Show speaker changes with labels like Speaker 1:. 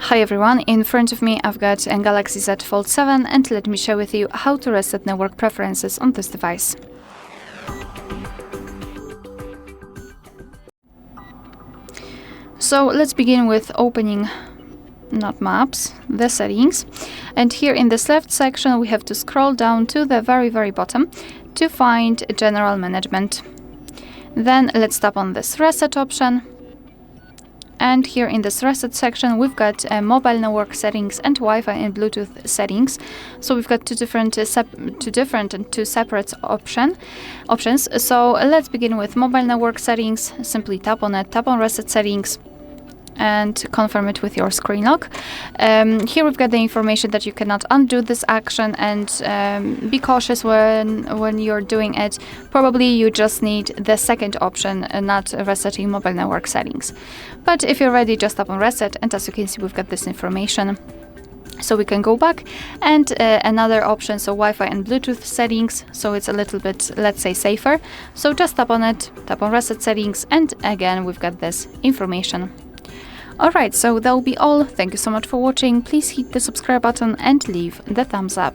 Speaker 1: Hi everyone, in front of me I've got a Galaxy Z Fold 7 and let me share with you how to reset network preferences on this device. So let's begin with opening, not maps, the settings. And here in this left section we have to scroll down to the very bottom to find general management. Then let's tap on this reset option. And here in this reset section, we've got mobile network settings and Wi-Fi and Bluetooth settings. So we've got two separate options. So let's begin with mobile network settings. Simply tap on it, tap on reset settings, and confirm it with your screen lock. Here we've got the information that you cannot undo this action, and be cautious when you're doing it. Probably you just need the second option, not resetting mobile network settings. But if you're ready, just tap on reset, and as you can see, we've got this information. So we can go back, and another option, so Wi-Fi and Bluetooth settings, so it's a little bit, let's say, safer. So just tap on it, tap on reset settings, and again we've got this information. Alright, so that will be all. Thank you so much for watching. Please hit the subscribe button and leave the thumbs up.